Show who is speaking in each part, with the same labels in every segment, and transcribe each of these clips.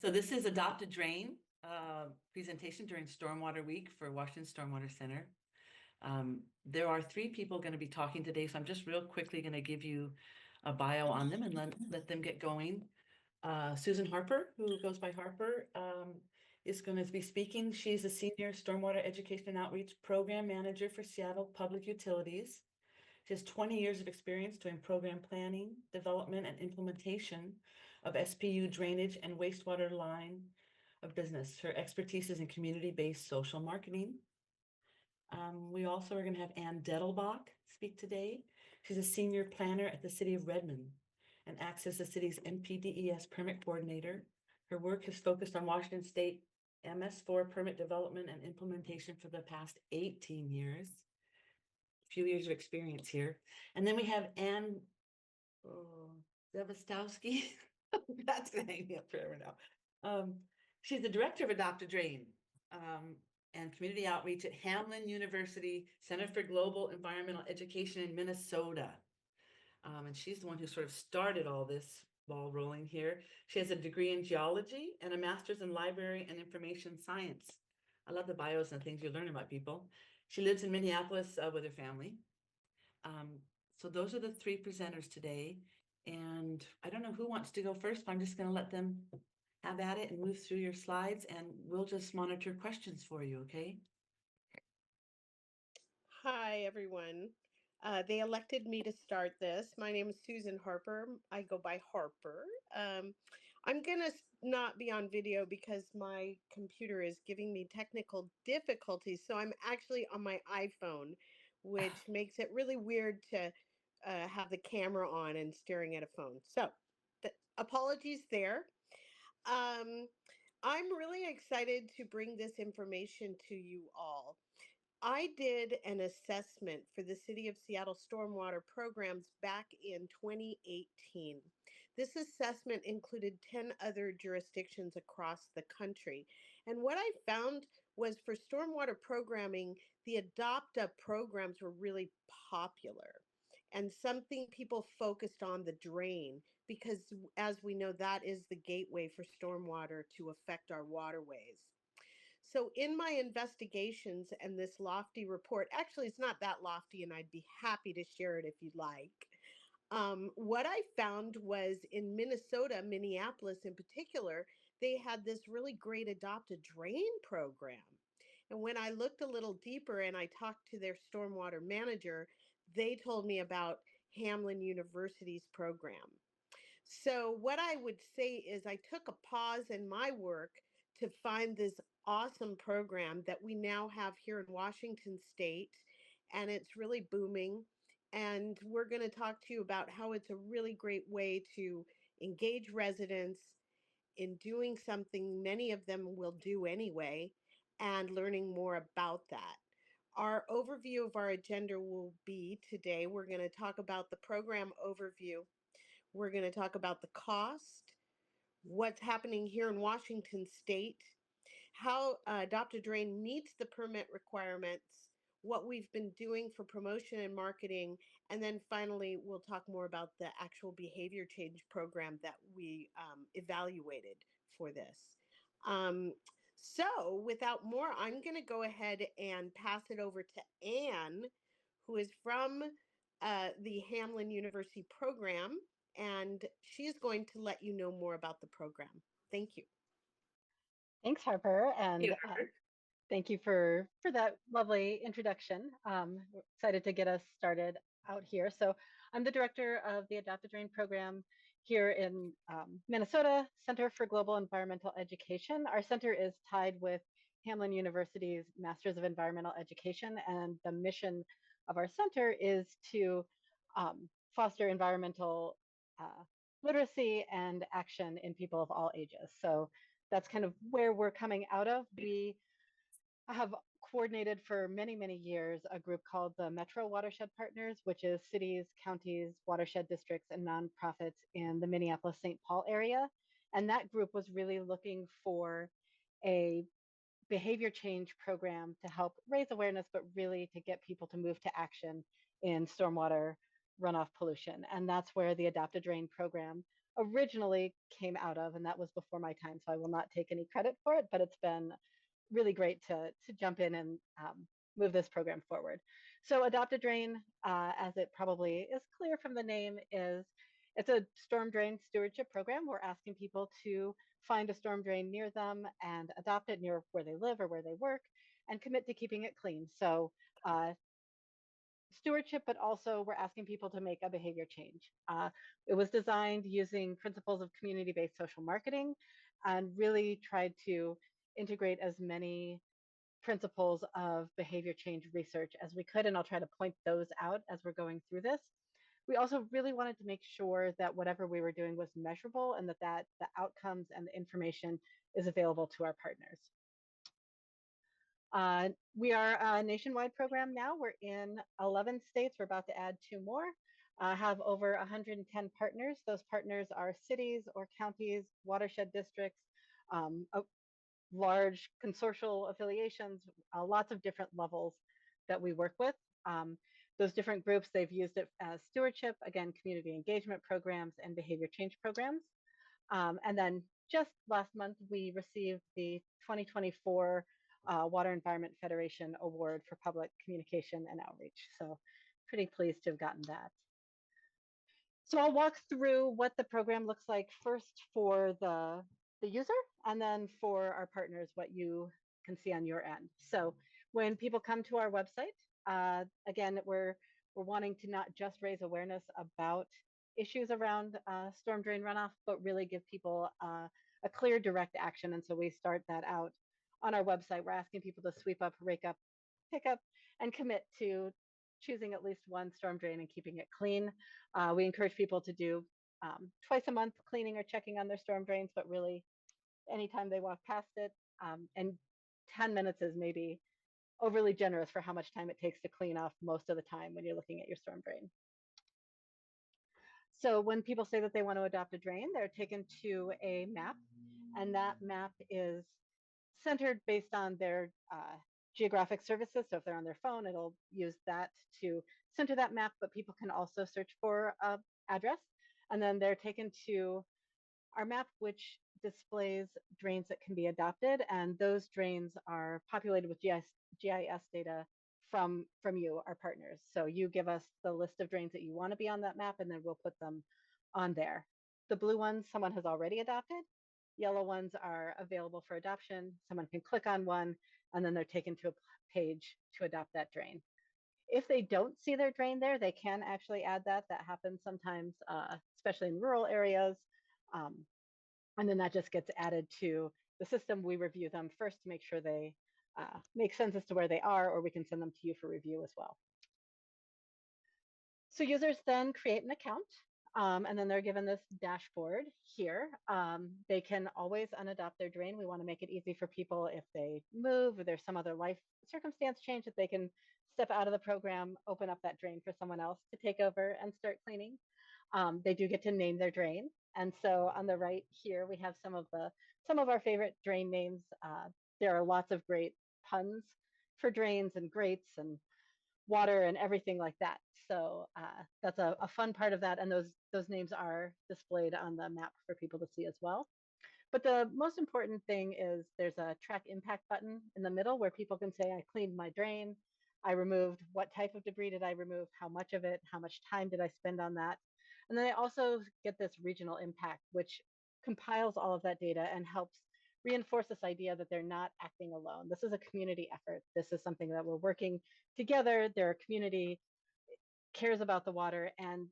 Speaker 1: So this is Adopt a Drain presentation during Stormwater Week for Washington Stormwater Center. There are three people going to be talking today, so I'm just real quickly going to give you a bio on them and let them get going. Susan Harper, who goes by Harper, is going to be speaking. She's a senior stormwater education and outreach program manager for Seattle Public Utilities. She has 20 years of experience doing program planning, development, and implementation of SPU drainage and wastewater line of business. Her expertise is in community-based social marketing. We also are going to have Ann Dettelbach speak today. She's a senior planner at the City of Redmond and acts as the city's NPDES permit coordinator. Her work has focused on Washington State MS4 permit development and implementation for the past 18 years. A few years of experience here. And then we have Ann Zavastowski. That's going to hang me up forever now. She's the director of Adopt a Drain and community outreach at Hamline University Center for Global Environmental Education in Minnesota. And she's the one who sort of started all this ball rolling here. She has a degree in geology and a master's in library and information science. I love the bios and things you learn about people. She lives in Minneapolis with her family. So those are the three presenters today. And I don't know who wants to go first, but I'm just going to let them have at it and move through your slides, and we'll just monitor questions for you, okay?
Speaker 2: Hi, everyone. They elected me to start this. My name is Susan Harper. I go by Harper. I'm going to not be on video because my computer is giving me technical difficulties. So I'm actually on my iPhone, which makes it really weird to have the camera on and staring at a phone. So apologies there. Um, I'm really excited to bring this information to you all. I did an assessment for the City of Seattle stormwater programs back in 2018. This assessment included 10 other jurisdictions across the country. And what I found was for stormwater programming, the Adopt-A programs were really popular and something people focused on the drain because, as we know, that is the gateway for stormwater to affect our waterways. So in my investigations and this lofty report, actually it's not that lofty and I'd be happy to share it if you'd like. What I found was in Minnesota, Minneapolis in particular, they had this really great Adopt a Drain program. And when I looked a little deeper and I talked to their stormwater manager, they told me about Hamline University's program. So what I would say is I took a pause in my work to find this awesome program that we now have here in Washington State, and it's really booming. And we're going to talk to you about how it's a really great way to engage residents in doing something many of them will do anyway and learning more about that. Our overview of our agenda will be today, we're going to talk about the program overview. We're going to talk about the cost, what's happening here in Washington State, how Adopt a Drain meets the permit requirements, what we've been doing for promotion and marketing, and then finally we'll talk more about the actual behavior change program that we evaluated for this. Um, so without more, I'm going to go ahead and pass it over to Anne, who is from the Hamline University program, and she's going to let you know more about the program. Thank you.
Speaker 3: Thanks, Harper, and thank you for that lovely introduction. We're excited to get us started out here. So I'm the director of the Adopt a Drain program here in Minnesota Center for Global Environmental Education. Our center is tied with Hamline University's Masters of Environmental Education, and the mission of our center is to foster environmental literacy and action in people of all ages. So that's kind of where we're coming out of. We have coordinated for many, many years a group called the Metro Watershed Partners, which is cities, counties, watershed districts, and nonprofits in the Minneapolis-St. Paul area. And that group was really looking for a behavior change program to help raise awareness, but really to get people to move to action in stormwater runoff pollution. And that's where the Adopt a Drain program originally came out of, and that was before my time, so I will not take any credit for it, but it's been really great to jump in and move this program forward. So Adopt a Drain, as it probably is clear from the name, it's a storm drain stewardship program. We're asking people to find a storm drain near them and adopt it near where they live or where they work and commit to keeping it clean. So stewardship, but also we're asking people to make a behavior change. It was designed using principles of community-based social marketing and really tried to integrate as many principles of behavior change research as we could, and I'll try to point those out as we're going through this. We also really wanted to make sure that whatever we were doing was measurable and that the outcomes and the information is available to our partners. We are a nationwide program now. We're in 11 states. We're about to add 2 more. Have over 110 partners. Those partners are cities or counties, watershed districts, large consortial affiliations, lots of different levels that we work with. Those different groups, they've used it as stewardship, again, community engagement programs and behavior change programs. And then just last month, we received the 2024 Water Environment Federation Award for Public Communication and Outreach. So pretty pleased to have gotten that. So I'll walk through what the program looks like first for the user, and then for our partners, what you can see on your end. So when people come to our website, again, we're wanting to not just raise awareness about issues around storm drain runoff, but really give people a clear direct action. And so we start that out on our website. We're asking people to sweep up, rake up, pick up, and commit to choosing at least one storm drain and keeping it clean. We encourage people to do twice a month cleaning or checking on their storm drains, but really anytime they walk past it. And 10 minutes is maybe overly generous for how much time it takes to clean off most of the time when you're looking at your storm drain. So when people say that they want to adopt a drain, they're taken to a map, and that map is centered based on their geographic services. So if they're on their phone, it'll use that to center that map, but people can also search for an address, and then they're taken to our map, which displays drains that can be adopted, and those drains are populated with GIS data from you, our partners. So you give us the list of drains that you want to be on that map, and then we'll put them on there. The blue ones, someone has already adopted. Yellow ones are available for adoption. Someone can click on one, and then they're taken to a page to adopt that drain. If they don't see their drain there, they can actually add that. That happens sometimes, especially in rural areas. And then that just gets added to the system. We review them first to make sure they make sense as to where they are, or we can send them to you for review as well. So users then create an account, and then they're given this dashboard here. They can always unadopt their drain. We want to make it easy for people if they move or there's some other life circumstance change, that they can step out of the program, open up that drain for someone else to take over and start cleaning. They do get to name their drain. And so on the right here, we have some of our favorite drain names. There are lots of great puns for drains and grates and water and everything like that. So that's a fun part of that. And those names are displayed on the map for people to see as well. But the most important thing is there's a track impact button in the middle where people can say, I cleaned my drain, I removed, what type of debris did I remove, how much of it, how much time did I spend on that. And then they also get this regional impact, which compiles all of that data and helps reinforce this idea that they're not acting alone. This is a community effort. This is something that we're working together. Their community cares about the water, and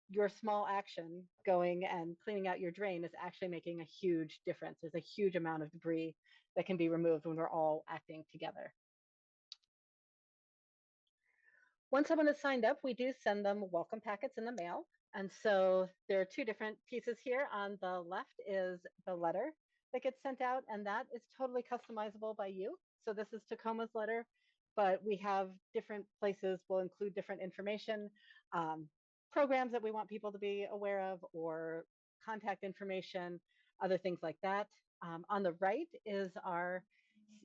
Speaker 3: your small action going and cleaning out your drain is actually making a huge difference. There's a huge amount of debris that can be removed when we're all acting together. Once someone is signed up, we do send them welcome packets in the mail. And so there are 2 different pieces here. On the left is the letter that gets sent out, and that is totally customizable by you. So this is Tacoma's letter, but we have different places. We'll include different information, programs that we want people to be aware of, or contact information, other things like that. On the right is our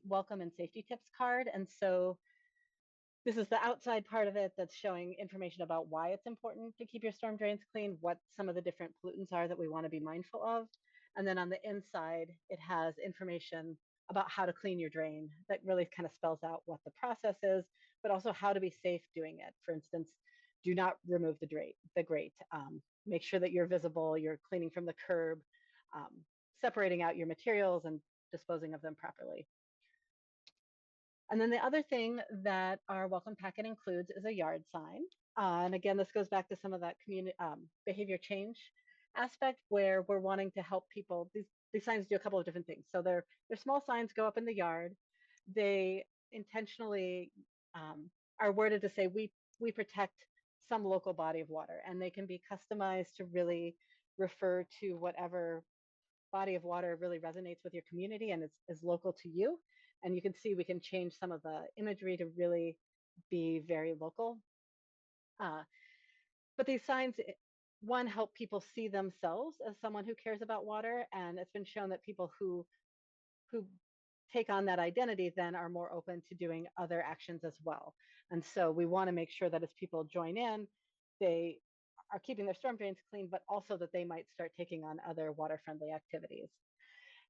Speaker 3: welcome and safety tips card. And so This is the outside part of it that's showing information about why it's important to keep your storm drains clean, what some of the different pollutants are that we want to be mindful of. And then on the inside, it has information about how to clean your drain that really kind of spells out what the process is, but also how to be safe doing it. For instance, do not remove the grate. Make sure that you're visible, you're cleaning from the curb, um, separating out your materials and disposing of them properly. And then the other thing that our welcome packet includes is a yard sign. And again, this goes back to some of that community behavior change aspect where we're wanting to help people. These signs do a couple of different things. So they're small signs go up in the yard. They intentionally are worded to say we protect some local body of water, and they can be customized to really refer to whatever body of water really resonates with your community and is local to you. And you can see we can change some of the imagery to really be very local. But these signs, one, help people see themselves as someone who cares about water. And it's been shown that people who take on that identity then are more open to doing other actions as well. And so we want to make sure that as people join in, they are keeping their storm drains clean, but also that they might start taking on other water friendly activities.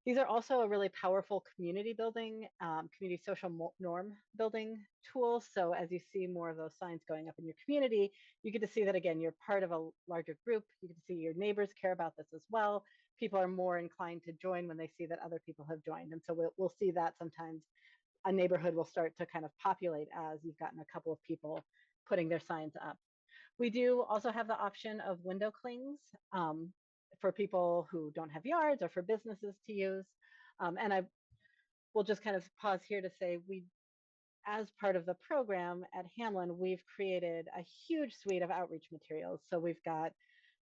Speaker 3: These are also a really powerful community building, community social norm building tools. So as you see more of those signs going up in your community, you get to see that, again, you're part of a larger group. You get to see your neighbors care about this as well. People are more inclined to join when they see that other people have joined. And so we'll see that sometimes a neighborhood will start to kind of populate as you've gotten a couple of people putting their signs up. We do also have the option of window clings for people who don't have yards or for businesses to use. And I will just kind of pause here to say as part of the program at Hamlin, we've created a huge suite of outreach materials. So we've got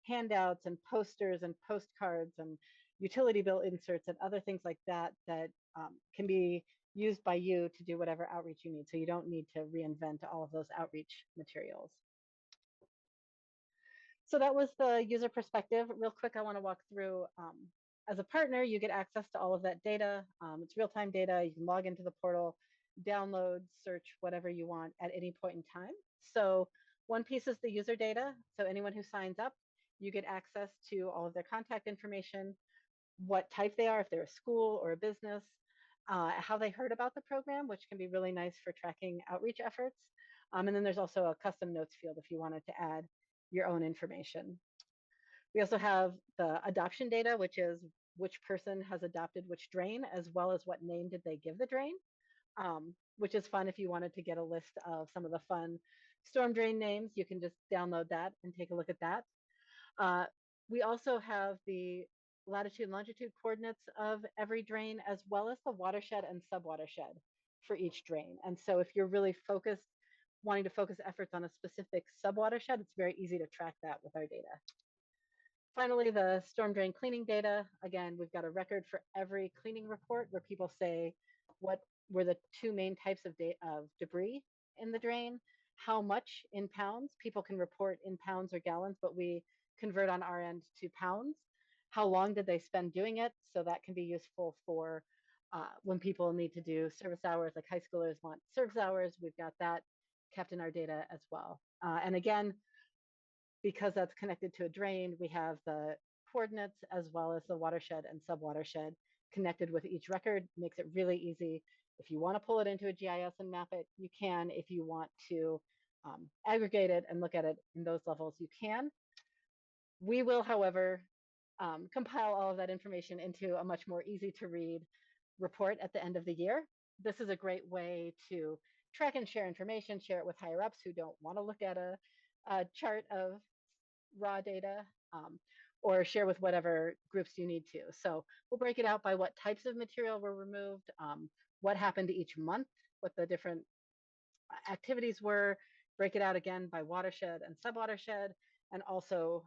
Speaker 3: handouts and posters and postcards and utility bill inserts and other things like that that can be used by you to do whatever outreach you need. So you don't need to reinvent all of those outreach materials. So that was the user perspective. Real quick, I want to walk through, as a partner, you get access to all of that data. It's real-time data. You can log into the portal, download, search, whatever you want at any point in time. So one piece is the user data. So anyone who signs up, you get access to all of their contact information, what type they are, if they're a school or a business, how they heard about the program, which can be really nice for tracking outreach efforts. And then there's also a custom notes field if you wanted to add your own information. We also have the adoption data, which is which person has adopted which drain, as well as what name did they give the drain, which is fun if you wanted to get a list of some of the fun storm drain names. You can just download that and take a look at that. We also have the latitude and longitude coordinates of every drain, as well as the watershed and subwatershed for each drain. And so if you're really wanting to focus efforts on a specific subwatershed, it's very easy to track that with our data. Finally, the storm drain cleaning data. Again, we've got a record for every cleaning report where people say what were the two main types of debris in the drain, how much in pounds. People can report in pounds or gallons, but we convert on our end to pounds. How long did they spend doing it? So that can be useful for when people need to do service hours, like high schoolers want service hours. We've got that kept in our data as well. And again, because that's connected to a drain, we have the coordinates as well as the watershed and subwatershed connected with each record. Makes it really easy. If you want to pull it into a GIS and map it, you can. If you want to aggregate it and look at it in those levels, you can. We will, however, compile all of that information into a much more easy to read report at the end of the year. This is a great way to track and share information, share it with higher ups who don't want to look at a chart of raw data, or share with whatever groups you need to. So we'll break it out by what types of material were removed, what happened each month, what the different activities were, break it out again by watershed and subwatershed, and also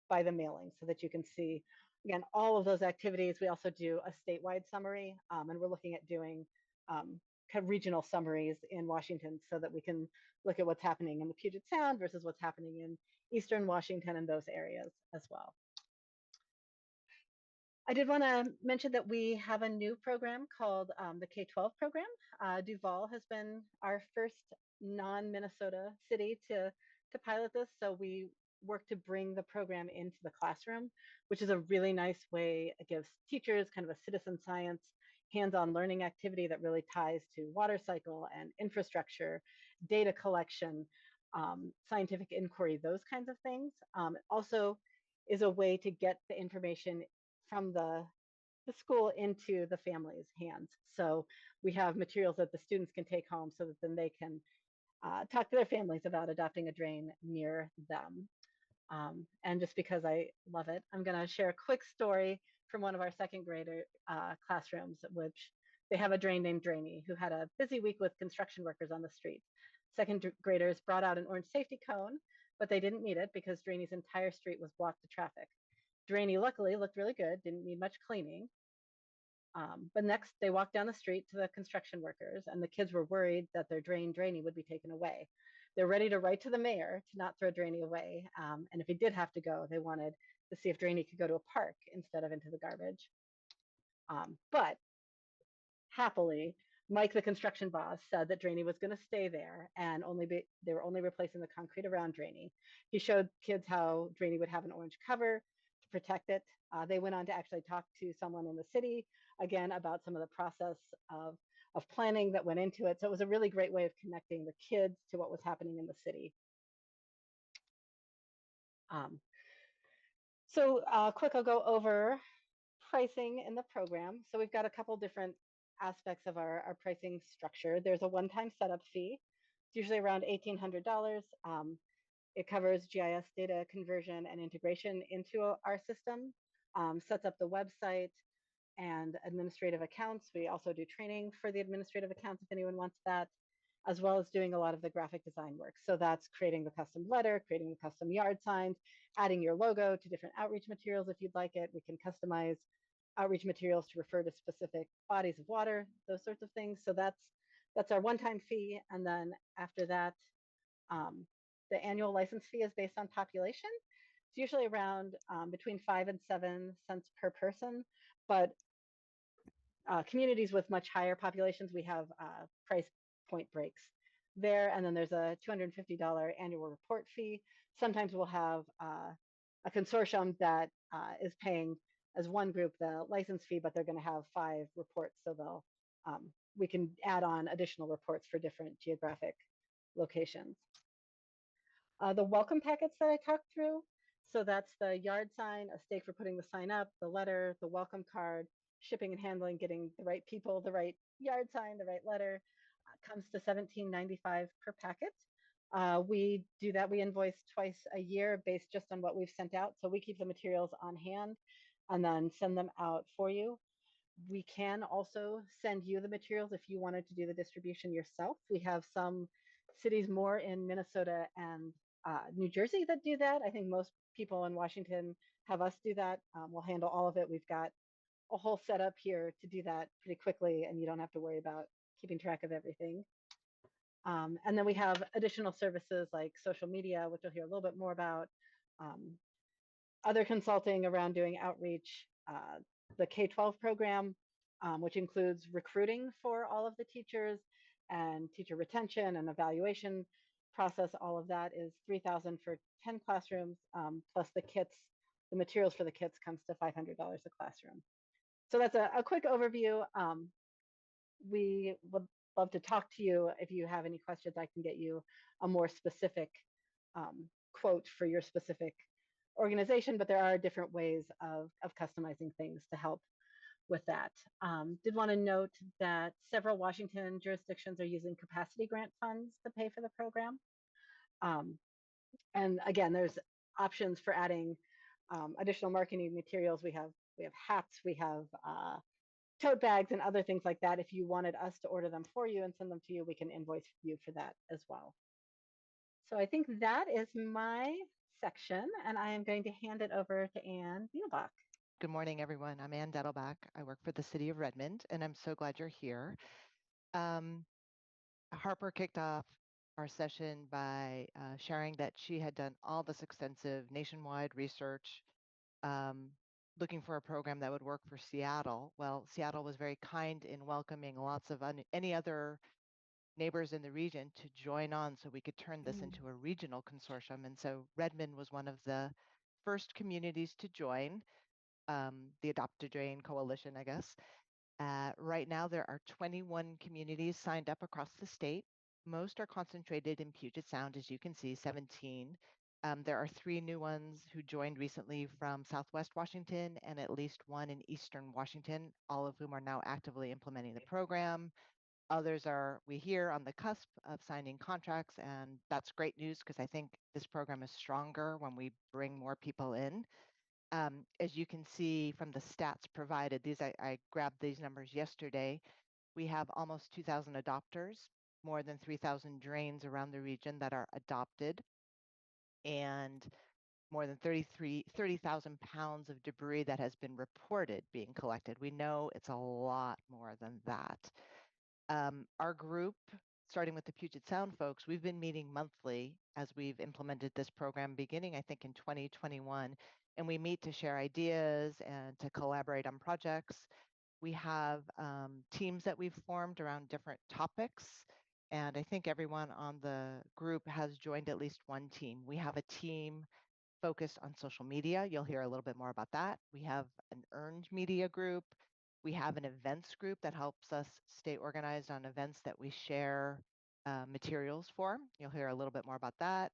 Speaker 3: by the mailing so that you can see, again, all of those activities. We also do a statewide summary, and we're looking at doing kind of regional summaries in Washington so that we can look at what's happening in the Puget Sound versus what's happening in Eastern Washington and those areas as well. I did want to mention that we have a new program called the K-12 program. Duval has been our first non-Minnesota city to pilot this. So we work to bring the program into the classroom, which is a really nice way. It gives teachers kind of a citizen science, hands-on learning activity that really ties to water cycle and infrastructure, data collection, scientific inquiry, those kinds of things. It also is a way to get the information from the school into the family's hands. So we have materials that the students can take home so that then they can talk to their families about adopting a drain near them. And just because I love it, I'm going to share a quick story from one of our second grader classrooms, which they have a drain named Drainy who had a busy week with construction workers on the street. Second graders brought out an orange safety cone, but they didn't need it because Drainy's entire street was blocked to traffic. Drainy luckily looked really good, didn't need much cleaning. But next, they walked down the street to the construction workers, and the kids were worried that their Drainy would be taken away. They're ready to write to the mayor to not throw Drainy away. And if he did have to go, they wanted to see if Drainy could go to a park instead of into the garbage. But happily, Mike, the construction boss, said that Drainy was going to stay there and they were only replacing the concrete around Drainy. He showed kids how Drainy would have an orange cover to protect it. They went on to actually talk to someone in the city again about some of the process of planning that went into it. So it was a really great way of connecting the kids to what was happening in the city. Quick, I'll go over pricing in the program. So we've got a couple different aspects of our pricing structure. There's a one-time setup fee. It's usually around $1,800. It covers GIS data conversion and integration into our system, sets up the website and administrative accounts. We also do training for the administrative accounts if anyone wants that, as well as doing a lot of the graphic design work. So that's creating the custom letter, creating the custom yard signs, adding your logo to different outreach materials if you'd like it. We can customize outreach materials to refer to specific bodies of water, those sorts of things. So that's our one-time fee. And then after that, the annual license fee is based on population. It's usually around between 5 and 7 cents per person, but communities with much higher populations, we have price point breaks there. And then there's a $250 annual report fee. Sometimes we'll have a consortium that is paying as one group the license fee, but they're going to have 5 reports. So they'll we can add on additional reports for different geographic locations. The welcome packets that I talked through. So that's the yard sign, a stake for putting the sign up, the letter, the welcome card, shipping and handling, getting the right people, the right yard sign, the right letter, comes to $17.95 per packet. We do that. We invoice twice a year based just on what we've sent out. So we keep the materials on hand and then send them out for you. We can also send you the materials if you wanted to do the distribution yourself. We have some cities more in Minnesota and New Jersey that do that. I think most people in Washington have us do that. We'll handle all of it. We've got a whole setup here to do that pretty quickly, and you don't have to worry about keeping track of everything. And then we have additional services like social media, which you'll hear a little bit more about, other consulting around doing outreach, the K-12 program, which includes recruiting for all of the teachers and teacher retention and evaluation process. All of that is $3,000 for 10 classrooms, plus the kits, the materials for the kits comes to $500 a classroom. So that's a quick overview. We would love to talk to you. If you have any questions, I can get you a more specific quote for your specific organization, but there are different ways of customizing things to help with that. Did want to note that several Washington jurisdictions are using capacity grant funds to pay for the program. And again, there's options for adding additional marketing materials. We have hats, we have tote bags and other things like that. If you wanted us to order them for you and send them to you, we can invoice you for that as well. So I think that is my section, and I am going to hand it over to Ann Bielbach.
Speaker 4: Good morning, everyone. I'm Ann Dettelbach. I work for the City of Redmond, and I'm so glad you're here. Harper kicked off our session by sharing that she had done all this extensive nationwide research looking for a program that would work for Seattle. Well, Seattle was very kind in welcoming lots of any other neighbors in the region to join on so we could turn this into a regional consortium. And so Redmond was one of the first communities to join the Adopt a Drain Coalition, I guess. Right now, there are 21 communities signed up across the state. Most are concentrated in Puget Sound, as you can see, 17. There are 3 new ones who joined recently from Southwest Washington and at least 1 in Eastern Washington, all of whom are now actively implementing the program. Others are, we hear, on the cusp of signing contracts, and that's great news because I think this program is stronger when we bring more people in. As you can see from the stats provided, I grabbed these numbers yesterday. We have almost 2,000 adopters, more than 3,000 drains around the region that are adopted, and more than 30,000 pounds of debris that has been reported being collected. We know it's a lot more than that. Our group, starting with the Puget Sound folks, we've been meeting monthly as we've implemented this program beginning, I think, in 2021. And we meet to share ideas and to collaborate on projects. We have teams that we've formed around different topics. And I think everyone on the group has joined at least one team. We have a team focused on social media. You'll hear a little bit more about that. We have an earned media group. We have an events group that helps us stay organized on events that we share materials for. You'll hear a little bit more about that.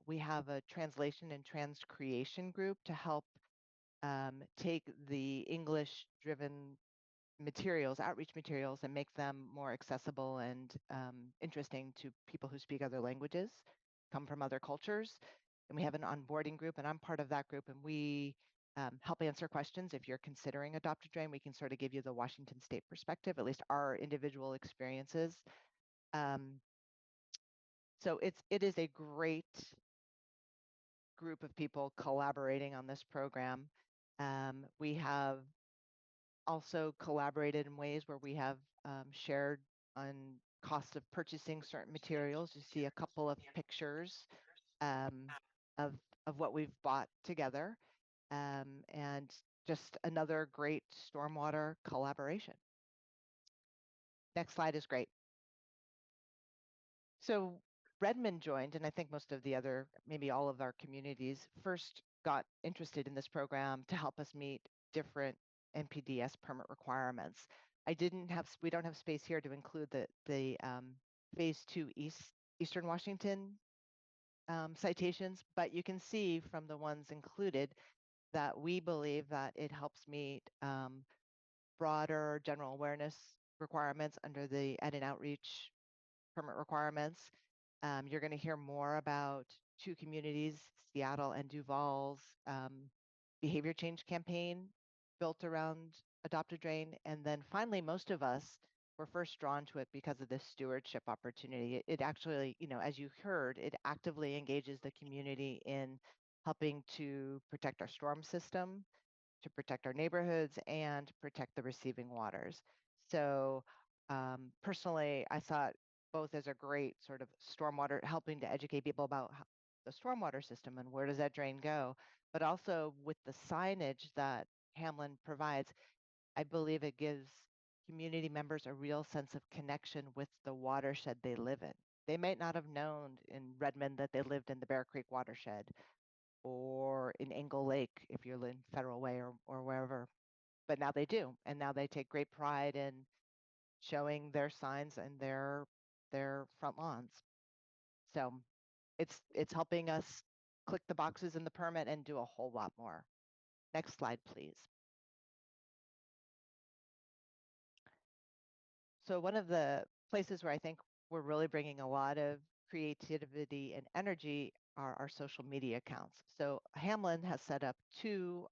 Speaker 4: We have a translation and transcreation group to help take the English-driven materials, outreach materials, and make them more accessible and interesting to people who speak other languages, come from other cultures. And we have an onboarding group, and I'm part of that group, and we help answer questions. If you're considering Adopt a Drain, we can sort of give you the Washington State perspective, at least our individual experiences. So it is a great group of people collaborating on this program. We have also collaborated in ways where we have shared on costs of purchasing certain materials. You see a couple of pictures of what we've bought together, and just another great stormwater collaboration. Next slide is great. So Redmond joined, and I think most of the other, maybe all of our communities first got interested in this program to help us meet different NPDES permit requirements. We don't have space here to include the phase 2 Eastern Washington citations, but you can see from the ones included that we believe that it helps meet broader general awareness requirements under the ed and outreach permit requirements. You're going to hear more about 2 communities, Seattle and Duval's behavior change campaign built around Adopt a Drain. And then finally, most of us were first drawn to it because of this stewardship opportunity. It actually, as you heard, it actively engages the community in helping to protect our storm system, to protect our neighborhoods, and protect the receiving waters. So personally, I saw it both as a great sort of stormwater, helping to educate people about the stormwater system and where does that drain go, but also with the signage that Hamlin provides, I believe it gives community members a real sense of connection with the watershed they live in. They might not have known in Redmond that they lived in the Bear Creek watershed, or in Engle Lake if you're in Federal Way or wherever, but now they do, and now they take great pride in showing their signs and their front lawns. So it's helping us click the boxes in the permit and do a whole lot more. Next slide, please. So one of the places where I think we're really bringing a lot of creativity and energy are our social media accounts. So Hamlin has set up 2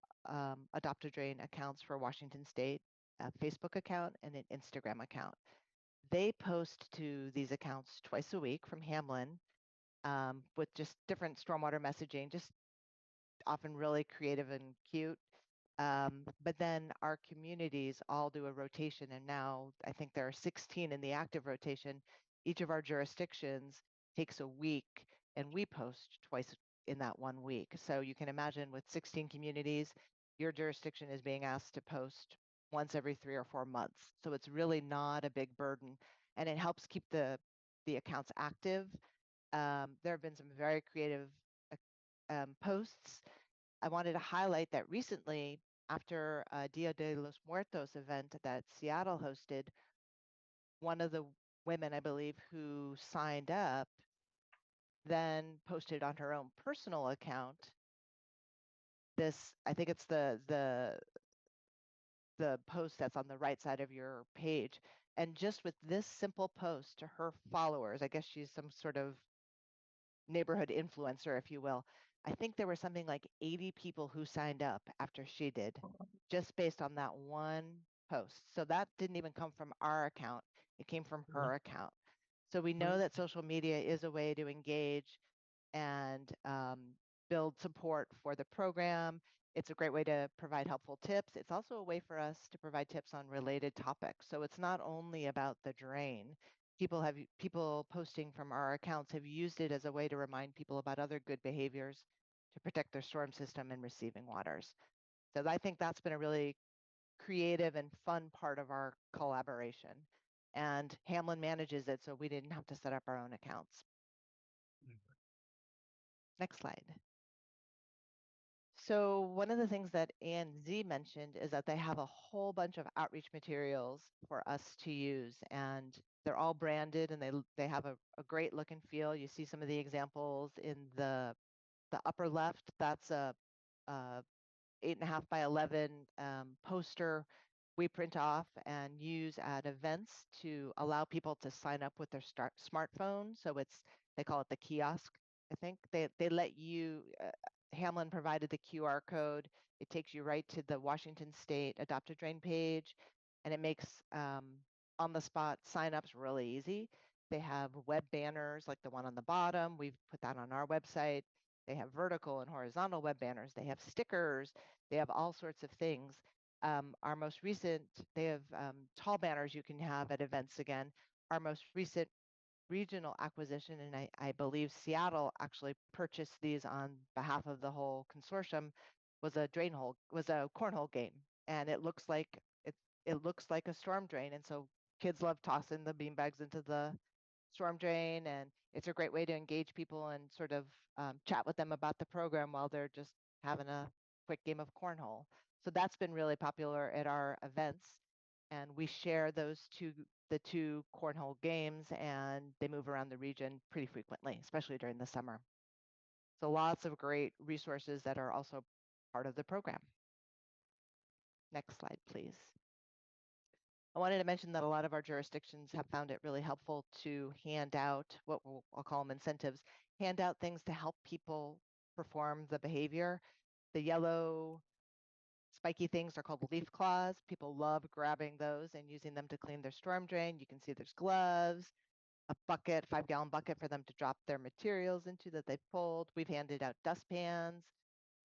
Speaker 4: Adopt a Drain accounts for Washington State, a Facebook account and an Instagram account. They post to these accounts twice a week from Hamlin with just different stormwater messaging, just often really creative and cute. But then our communities all do a rotation, and now I think there are 16 in the active rotation. Each of our jurisdictions takes a week, and we post twice in that 1 week. So you can imagine with 16 communities, your jurisdiction is being asked to post once every 3 or 4 months. So it's really not a big burden, and it helps keep the accounts active. There have been some very creative posts. I wanted to highlight that recently, after a Dia de los Muertos event that Seattle hosted, one of the women, I believe, who signed up then posted on her own personal account this, I think it's the post that's on the right side of your page. And just with this simple post to her followers, I guess she's some sort of neighborhood influencer, if you will. I think there were something like 80 people who signed up after she did, just based on that one post. So that didn't even come from our account. It came from her account. So we know that social media is a way to engage and build support for the program. It's a great way to provide helpful tips. It's also a way for us to provide tips on related topics. So it's not only about the drain. People posting from our accounts have used it as a way to remind people about other good behaviors to protect their storm system and receiving waters. So I think that's been a really creative and fun part of our collaboration. And Hamlin manages it, so we didn't have to set up our own accounts. Next slide. So one of the things that Ann Z mentioned is that they have a whole bunch of outreach materials for us to use, and they're all branded, and they have a great look and feel. You see some of the examples in the upper left. That's a 8.5 by 11 poster we print off and use at events to allow people to sign up with their smartphone. So they call it the kiosk. I think they let you. Hamlin provided the QR code. It takes you right to the Washington State Adopt a Drain page, and it makes on the spot signups really easy. They have web banners like the one on the bottom. We've put that on our website. They have vertical and horizontal web banners. They have stickers. They have all sorts of things. Our most recent, they have tall banners you can have at events again. Our most recent regional acquisition, and I believe Seattle actually purchased these on behalf of the whole consortium, was a cornhole game, and it looks like a storm drain, and so kids love tossing the beanbags into the storm drain, and it's a great way to engage people and sort of chat with them about the program while they're just having a quick game of cornhole. So that's been really popular at our events, and we share the two cornhole games, and they move around the region pretty frequently, especially during the summer. So lots of great resources that are also part of the program. Next slide, please. I wanted to mention that a lot of our jurisdictions have found it really helpful to hand out what I'll call them incentives, hand out things to help people perform the behavior. The yellow spiky things are called leaf claws. People love grabbing those and using them to clean their storm drain. You can see there's gloves, a bucket, 5-gallon bucket for them to drop their materials into that they've pulled. We've handed out dustpans.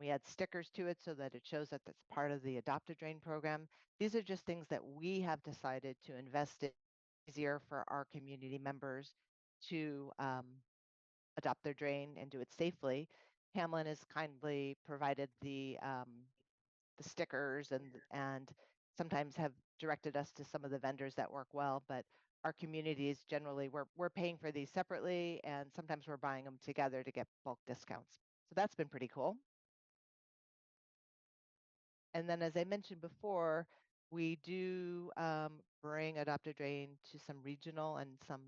Speaker 4: We add stickers to it so that it shows that that's part of the Adopt a Drain program. These are just things that we have decided to invest in easier for our community members to adopt their drain and do it safely. Hamlin has kindly provided the stickers and sometimes have directed us to some of the vendors that work well, but our communities generally, we're paying for these separately, and sometimes we're buying them together to get bulk discounts. So that's been pretty cool. And then, as I mentioned before, we do bring Adopt a Drain to some regional and some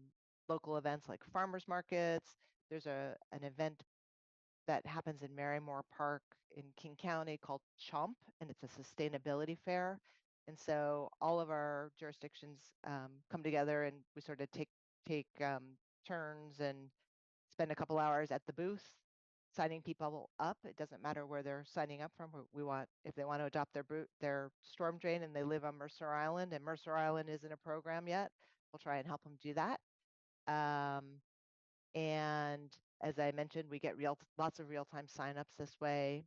Speaker 4: local events like farmers markets. There's an event that happens in Marymore Park in King County called CHOMP, and it's a sustainability fair. And so all of our jurisdictions come together, and we sort of take turns and spend a couple hours at the booth signing people up. It doesn't matter where they're signing up from. We want, if they want to adopt their storm drain and they live on Mercer Island and Mercer Island isn't a program yet, we'll try and help them do that. And as I mentioned, we get lots of real-time signups this way,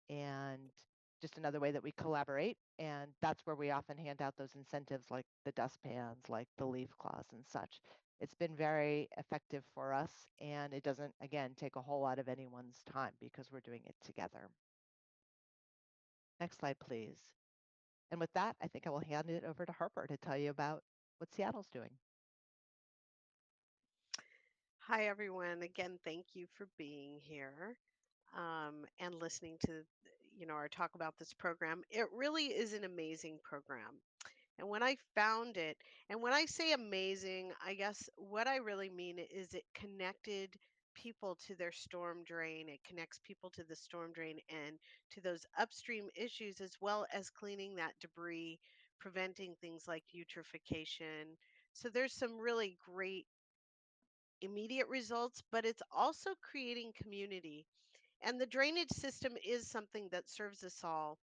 Speaker 4: and just another way that we collaborate. And that's where we often hand out those incentives like the dustpans, like the leaf claws and such. It's been very effective for us, and it doesn't, again, take a whole lot of anyone's time because we're doing it together. Next slide, please. And with that, I think I will hand it over to Harper to tell you about what Seattle's doing.
Speaker 2: Hi, everyone. Again, thank you for being here and listening to, our talk about this program. It really is an amazing program. And when I found it, and when I say amazing, I guess what I really mean is it connected people to their storm drain. It connects people to the storm drain and to those upstream issues, as well as cleaning that debris, preventing things like eutrophication. So there's some really great immediate results, but it's also creating community. And the drainage system is something that serves us all.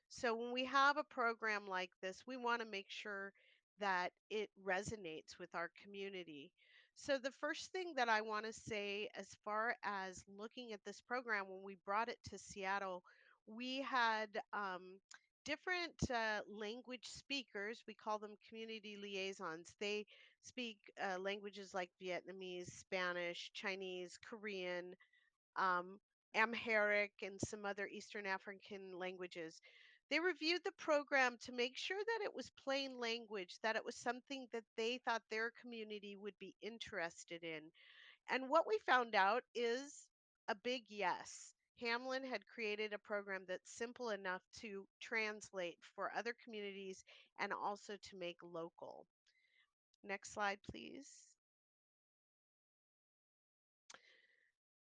Speaker 2: So when we have a program like this, we want to make sure that it resonates with our community. So the first thing that I want to say as far as looking at this program, when we brought it to Seattle, we had different language speakers. We call them community liaisons. They speak languages like Vietnamese, Spanish, Chinese, Korean, um, Amharic, and some other Eastern African languages. They reviewed the program to make sure that it was plain language, that it was something that they thought their community would be interested in. And what we found out is a big yes. Hamlin had created a program that's simple enough to translate for other communities and also to make local. Next slide, please.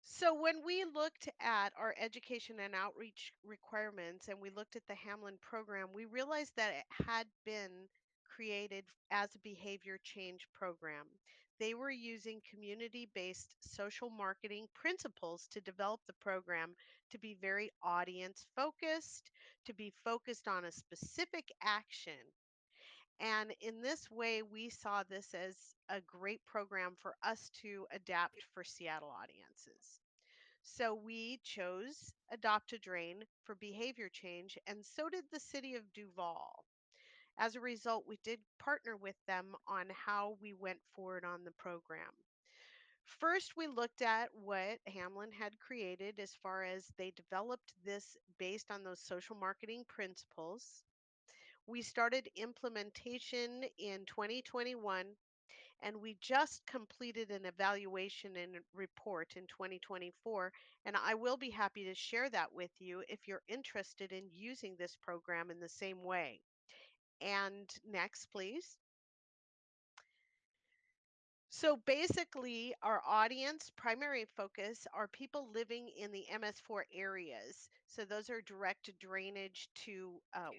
Speaker 2: So when we looked at our education and outreach requirements and we looked at the Hamlin program, we realized that it had been created as a behavior change program. They were using community-based social marketing principles to develop the program to be very audience focused, to be focused on a specific action. And in this way, we saw this as a great program for us to adapt for Seattle audiences. So we chose Adopt a Drain for behavior change, and so did the city of Duval. As a result, we did partner with them on how we went forward on the program. First, we looked at what Hamlin had created as far as they developed this based on those social marketing principles. We started implementation in 2021, and we just completed an evaluation and report in 2024, and I will be happy to share that with you if you're interested in using this program in the same way. And next, please. So basically, our audience primary focus are people living in the MS4 areas. So those are direct drainage to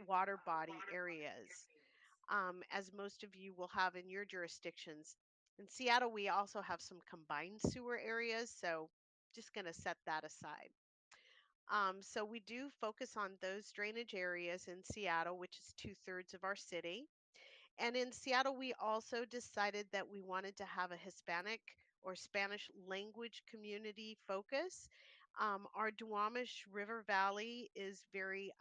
Speaker 2: water body areas, as most of you will have in your jurisdictions. In Seattle, we also have some combined sewer areas, so just going to set that aside. So we do focus on those drainage areas in Seattle, which is 2/3 of our city. And in Seattle, we also decided that we wanted to have a Hispanic or Spanish language community focus. Our Duwamish River Valley is very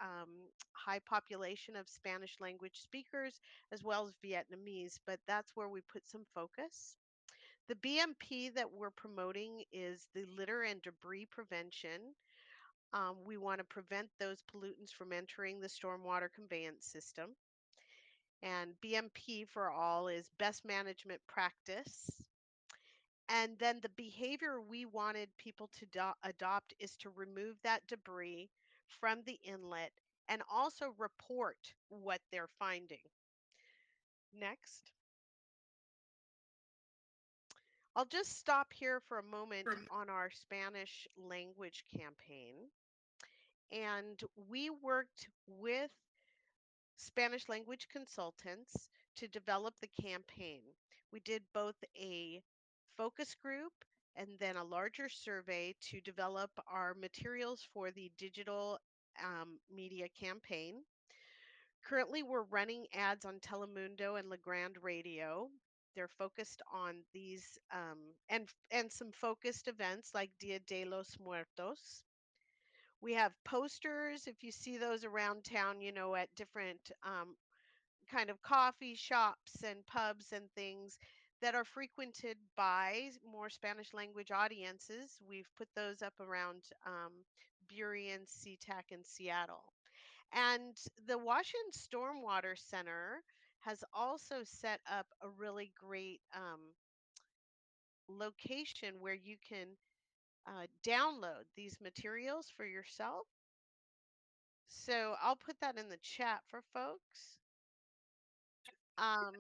Speaker 2: high population of Spanish language speakers as well as Vietnamese, but that's where we put some focus. The BMP that we're promoting is the litter and debris prevention. We want to prevent those pollutants from entering the stormwater conveyance system. And BMP for all is best management practice. And then the behavior we wanted people to adopt is to remove that debris from the inlet and also report what they're finding. Next. I'll just stop here for a moment on our Spanish language campaign. And we worked with Spanish language consultants to develop the campaign. We did both a focus group and then a larger survey to develop our materials for the digital media campaign. Currently, we're running ads on Telemundo and La Grande Radio. They're focused on these and some focused events like Dia de los Muertos. We have posters, if you see those around town, at different kind of coffee shops and pubs and things that are frequented by more Spanish language audiences. We've put those up around Burien, SeaTac, and Seattle. And the Washington Stormwater Center has also set up a really great location where you can download these materials for yourself. So I'll put that in the chat for folks. Um,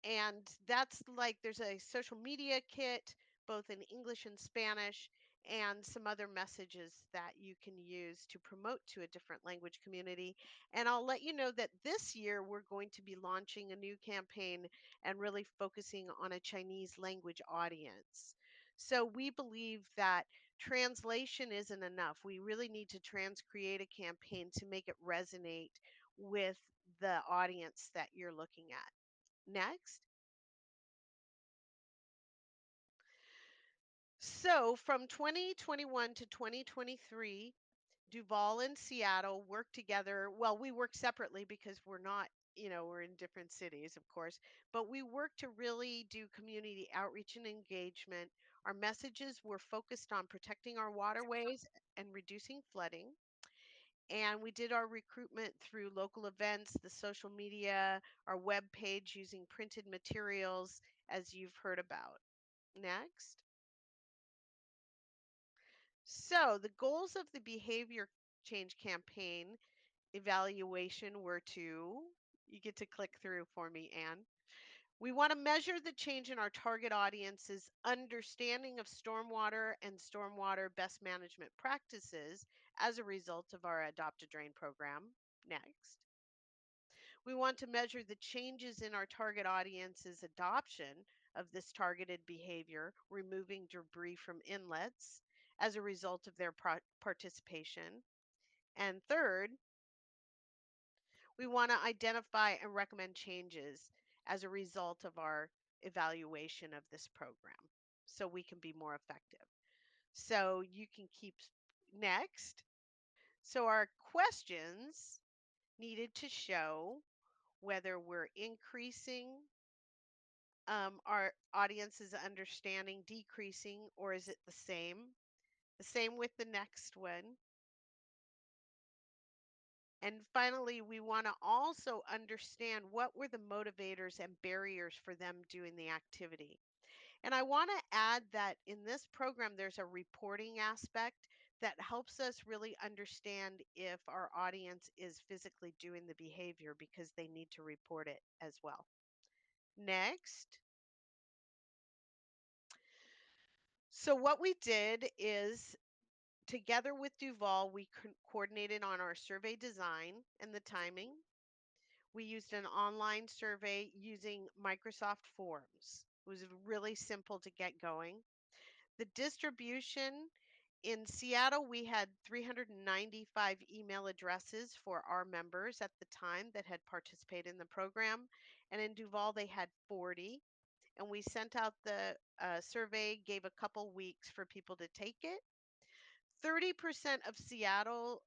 Speaker 2: and that's like there's a social media kit both in English and Spanish, and some other messages that you can use to promote to a different language community. And I'll let you know that this year we're going to be launching a new campaign and really focusing on a Chinese language audience. So we believe that translation isn't enough. We really need to create a campaign to make it resonate with the audience that you're looking at. Next. So from 2021 to 2023, Duval and Seattle worked together. Well, we worked separately because we're not, we're in different cities, of course, but we worked to really do community outreach and engagement. Our messages were focused on protecting our waterways and reducing flooding. And we did our recruitment through local events, the social media, our web page using printed materials, as you've heard about. Next. So the goals of the behavior change campaign evaluation were to, you get to click through for me, Anne. We want to measure the change in our target audience's understanding of stormwater and stormwater best management practices as a result of our Adopt a Drain program. Next. We want to measure the changes in our target audience's adoption of this targeted behavior, removing debris from inlets as a result of their participation. And third, we want to identify and recommend changes as a result of our evaluation of this program so we can be more effective. So you can keep next. So our questions needed to show whether we're increasing our audience's understanding, decreasing, or is it the same? The same with the next one. And finally, we want to also understand what were the motivators and barriers for them doing the activity. And I want to add that in this program, there's a reporting aspect that helps us really understand if our audience is physically doing the behavior because they need to report it as well. Next. So what we did is together with Duval, we coordinated on our survey design and the timing. We used an online survey using Microsoft Forms. It was really simple to get going. The distribution in Seattle, we had 395 email addresses for our members at the time that had participated in the program. And in Duval, they had 40. And we sent out the survey, gave a couple weeks for people to take it. 30% of Seattle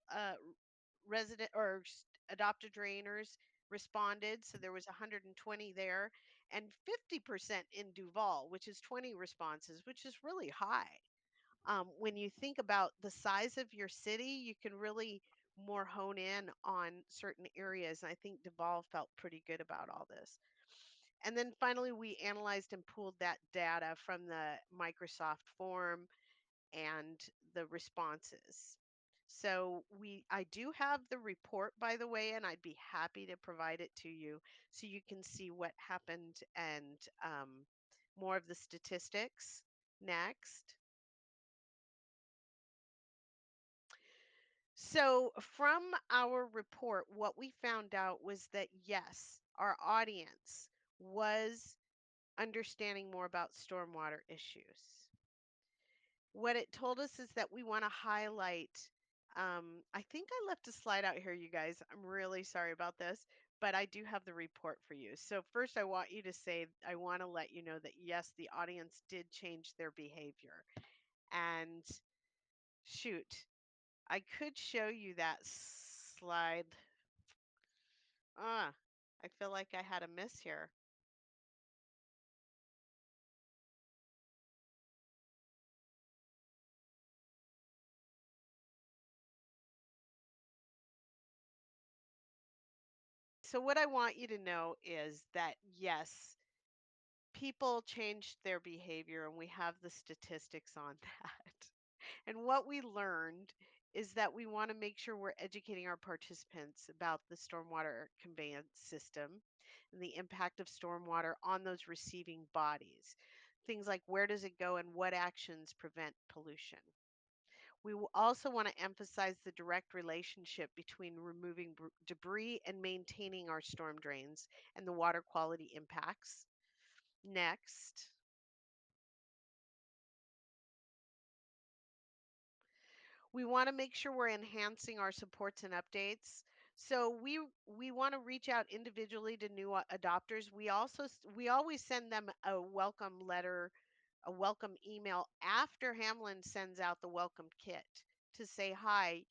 Speaker 2: resident or adopted drainers responded, so there was 120 there, and 50% in Duval, which is 20 responses, which is really high. When you think about the size of your city, you can really more hone in on certain areas. And I think Duval felt pretty good about all this. And then finally, we analyzed and pulled that data from the Microsoft form and the responses. So I do have the report, by the way, and I'd be happy to provide it to you so you can see what happened and more of the statistics. Next. So from our report, what we found out was that yes, our audience was understanding more about stormwater issues. What it told us is that we want to highlight, I think I left a slide out here, you guys. I'm really sorry about this, but I do have the report for you. So first I want you to say, I want to let you know that yes, the audience did change their behavior. And shoot, I could show you that slide. I feel like I had a miss here. So what I want you to know is that, yes, people changed their behavior, and we have the statistics on that. And what we learned is that we want to make sure we're educating our participants about the stormwater conveyance system and the impact of stormwater on those receiving bodies. Things like where does it go and what actions prevent pollution. We will also want to emphasize the direct relationship between removing debris and maintaining our storm drains and the water quality impacts. Next, we want to make sure we're enhancing our supports and updates. So we want to reach out individually to new adopters. We always send them a welcome letter, a welcome email after Hamlin sends out the welcome kit to say, hi,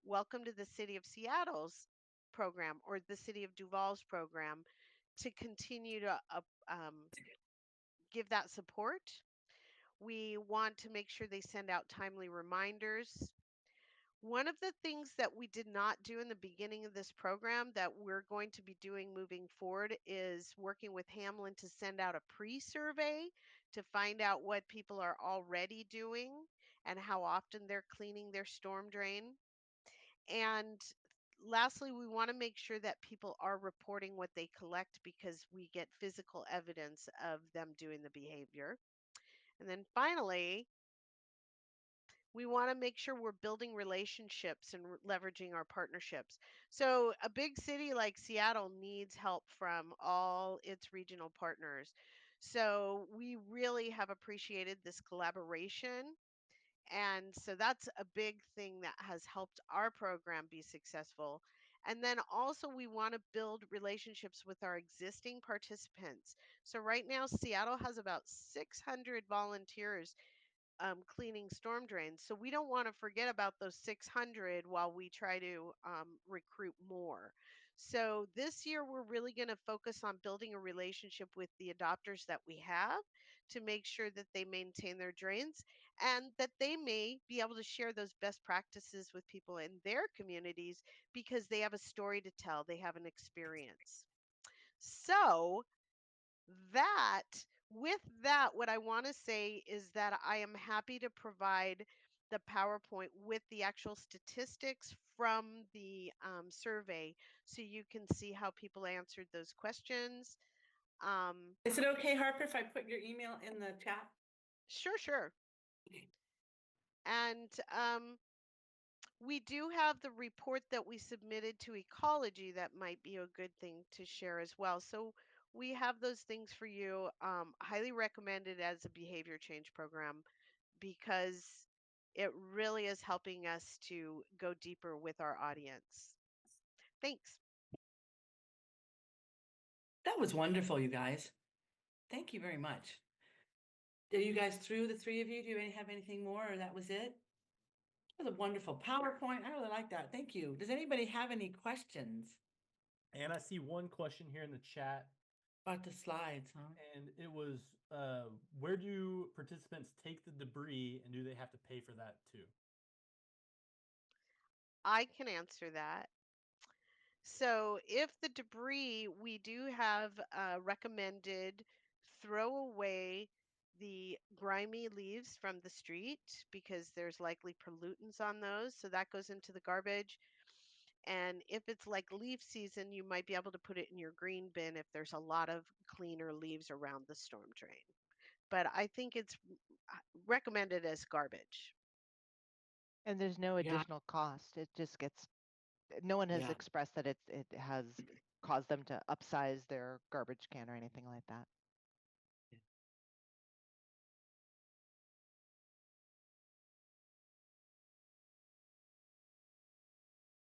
Speaker 2: welcome to the City of Seattle's program or the City of Duval's program, to continue to give that support. We want to make sure they send out timely reminders. One of the things that we did not do in the beginning of this program that we're going to be doing moving forward is working with Hamlin to send out a pre-survey to find out what people are already doing and how often they're cleaning their storm drain. And lastly, we want to make sure that people are reporting what they collect because we get physical evidence of them doing the behavior. And then finally, we want to make sure we're building relationships and leveraging our partnerships. So a big city like Seattle needs help from all its regional partners. So we really have appreciated this collaboration. And so that's a big thing that has helped our program be successful. And then also we want to build relationships with our existing participants. So right now, Seattle has about 600 volunteers cleaning storm drains. So we don't want to forget about those 600 while we try to recruit more. So this year, we're really going to focus on building a relationship with the adopters that we have to make sure that they maintain their drains and that they may be able to share those best practices with people in their communities because they have a story to tell, they have an experience. So that with that, what I want to say is that I am happy to provide the PowerPoint with the actual statistics from the survey so you can see how people answered those questions.
Speaker 1: Is it okay, Harper, if I put your email in the chat?
Speaker 2: Sure. And we do have the report that we submitted to Ecology that might be a good thing to share as well. So we have those things for you. Highly recommended as a behavior change program because it really is helping us to go deeper with our audience. Thanks.
Speaker 1: That was wonderful, you guys. Thank you very much. Are you guys through, the three of you? Do you have anything more, or that was it? That was a wonderful PowerPoint. I really like that. Thank you. Does anybody have any questions
Speaker 5: And I see one question here in the chat,
Speaker 1: about the slides, huh?
Speaker 5: and it was, where do participants take the debris, and do they have to pay for that too?
Speaker 2: I can answer that. So if the debris, we do have recommended throw away the grimy leaves from the street because there's likely pollutants on those. So that goes into the garbage. And if it's like leaf season, you might be able to put it in your green bin if there's a lot of cleaner leaves around the storm drain. But I think it's recommended as garbage.
Speaker 4: And there's no
Speaker 1: Yeah.
Speaker 4: additional cost. It just gets, no one has
Speaker 1: Yeah.
Speaker 4: expressed that it has caused them to upsize their garbage can or anything like that.